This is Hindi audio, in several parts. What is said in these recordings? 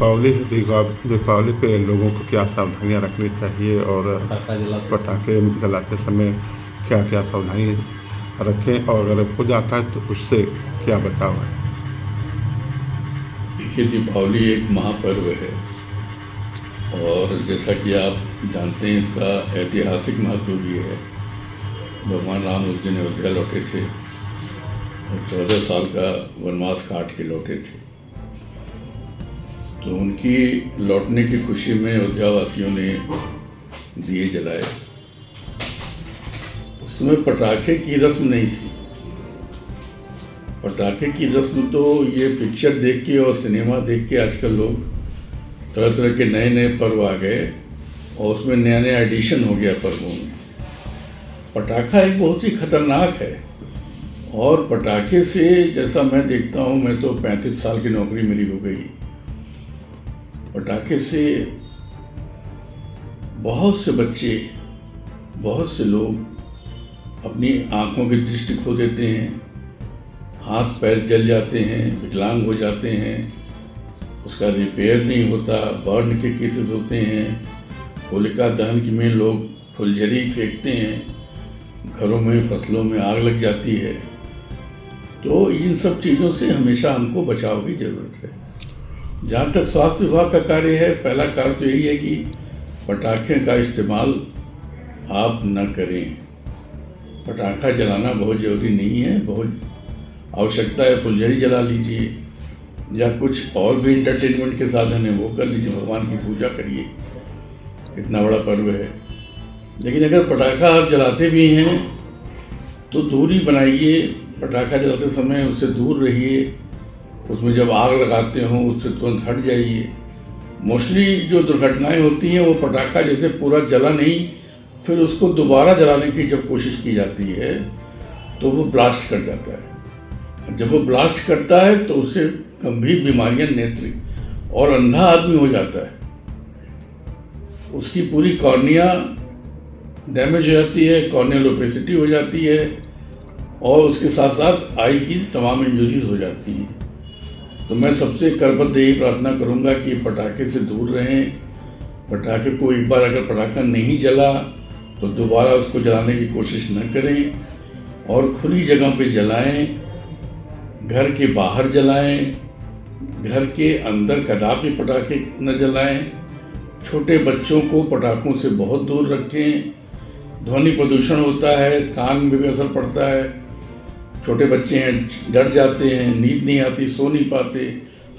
दीपावली पे लोगों को क्या सावधानियाँ रखनी चाहिए और पटाखे जलाते समय क्या क्या सावधानी रखें, और अगर हो जाता है तो उससे क्या बचाव है? देखिए, दीपावली एक महापर्व है और जैसा कि आप जानते हैं इसका ऐतिहासिक महत्व भी है। भगवान राम उस दिन अयोध्या लौटे थे और 14 साल का वनवास काट के लौटे थे। तो उनकी लौटने की खुशी में अयोध्या वासियों ने दिए जलाए। उस समय पटाखे की रस्म नहीं थी। पटाखे की रस्म तो ये पिक्चर देख के और सिनेमा देख के आजकल लोग तरह तरह के नए नए पर्व आ गए और उसमें नया नया एडिशन हो गया पर्वों में। पटाखा एक बहुत ही खतरनाक है और पटाखे से, जैसा मैं देखता हूँ, मैं तो 35 साल की नौकरी मेरी हो गई, पटाखे से बहुत से बच्चे, बहुत से लोग अपनी आंखों की दृष्टि खो देते हैं, हाथ पैर जल जाते हैं, विकलांग हो जाते हैं, उसका रिपेयर नहीं होता, बर्न के केसेस होते हैं, होलिका दहन में लोग फुलझड़ी फेंकते हैं, घरों में फसलों में आग लग जाती है। तो इन सब चीज़ों से हमेशा हमको बचाव की ज़रूरत है। जहाँ तक स्वास्थ्य विभाग का कार्य है, पहला कार्य तो यही है कि पटाखे का इस्तेमाल आप न करें। पटाखा जलाना बहुत ज़रूरी नहीं है, बहुत आवश्यकता है फुलझड़ी जला लीजिए या कुछ और भी इंटरटेनमेंट के साधन है वो कर लीजिए, भगवान की पूजा करिए, इतना बड़ा पर्व है। लेकिन अगर पटाखा आप जलाते भी हैं तो दूरी बनाइए, पटाखा जलाते समय उससे दूर रहिए, उसमें जब आग लगाते हो उससे तुरंत हट जाइए। मोस्टली जो दुर्घटनाएं होती हैं वो पटाखा जैसे पूरा जला नहीं, फिर उसको दोबारा जलाने की जब कोशिश की जाती है तो वो ब्लास्ट कर जाता है। जब वो ब्लास्ट करता है तो उससे गंभीर बीमारियां, नेत्र और अंधा आदमी हो जाता है, उसकी पूरी कॉर्निया डैमेज हो जाती है, कॉर्नियल ओपेसिटी हो जाती है और उसके साथ साथ आई की तमाम इंजरीज हो जाती हैं। तो मैं सबसे करबद्ध यही प्रार्थना करूंगा कि पटाखे से दूर रहें। पटाखे को एक बार अगर पटाखा नहीं जला तो दोबारा उसको जलाने की कोशिश न करें और खुली जगह पे जलाएं, घर के बाहर जलाएं, घर के अंदर कदापि पटाखे न जलाएं। छोटे बच्चों को पटाखों से बहुत दूर रखें। ध्वनि प्रदूषण होता है, कान में भी असर पड़ता है, छोटे बच्चे हैं डर जाते हैं, नींद नहीं आती, सो नहीं पाते,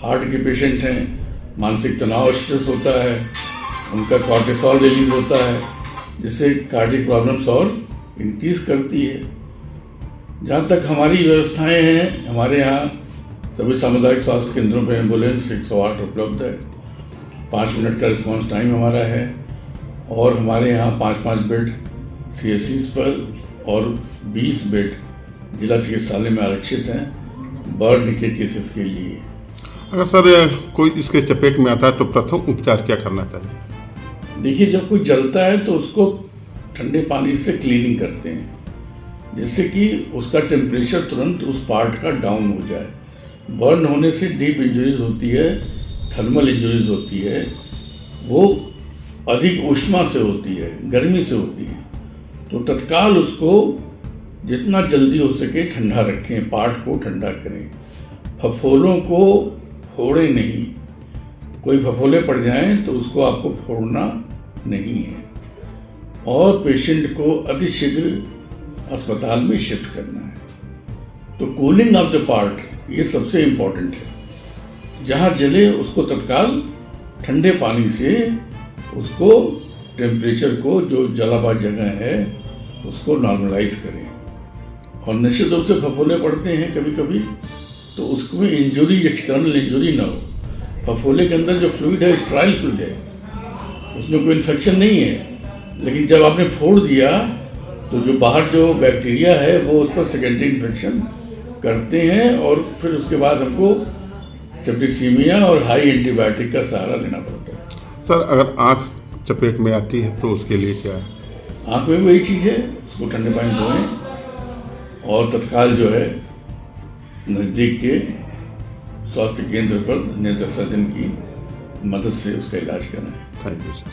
हार्ट के पेशेंट हैं, मानसिक तनाव, स्ट्रेस होता है, उनका कॉर्टिसोल रिलीज होता है जिससे कार्डियक प्रॉब्लम्स और इंक्रीज करती है। जहाँ तक हमारी व्यवस्थाएं हैं, हमारे यहाँ सभी सामुदायिक स्वास्थ्य केंद्रों पर एम्बुलेंस 108 उपलब्ध है, 5 मिनट का रिस्पॉन्स टाइम हमारा है और हमारे यहाँ 5-5 बेड CSCs पर और 20 बेड जिला चिकित्सालय में आरक्षित हैं बर्न के केसेस के लिए। अगर सर कोई इसके चपेट में आता है तो प्रथम उपचार क्या करना चाहिए? देखिए, जब कोई जलता है तो उसको ठंडे पानी से क्लीनिंग करते हैं जिससे कि उसका टेम्परेचर तुरंत उस पार्ट का डाउन हो जाए। बर्न होने से डीप इंजरीज होती है, थर्मल इंजरीज होती है, वो अधिक ऊष्मा से होती है, गर्मी से होती है। तो तत्काल उसको जितना जल्दी हो सके ठंडा रखें, पार्ट को ठंडा करें, फफोलों को फोड़े नहीं। कोई फफोले पड़ जाएं तो उसको आपको फोड़ना नहीं है और पेशेंट को अतिशीघ्र अस्पताल में शिफ्ट करना है। तो कूलिंग ऑफ द पार्ट ये सबसे इम्पोर्टेंट है। जहाँ जले उसको तत्काल ठंडे पानी से उसको टेम्परेचर को, जो जला हुआ जगह है उसको नॉर्मलाइज करें। और निश्चित रूप से फफोले पड़ते हैं कभी कभी तो उसमें इंजरी, एक्सटर्नल इंजरी ना हो। फफोले के अंदर जो फ्लूइड है स्टेराइल फ्लूइड है, उसमें कोई इन्फेक्शन नहीं है, लेकिन जब आपने फोड़ दिया तो जो बाहर जो बैक्टीरिया है वो उस पर सेकेंडरी इन्फेक्शन करते हैं और फिर उसके बाद हमको सेप्टिसीमिया और हाई एंटीबायोटिक का सहारा लेना पड़ता है। सर अगर आँख चपेट में आती है तो उसके लिए क्या है? आँख में वही चीज़ है, उसको ठंडे पानी धोएं और तत्काल जो है नज़दीक के स्वास्थ्य केंद्र पर नेत्र सर्जन की मदद से उसका इलाज कराएं। Thank you sir.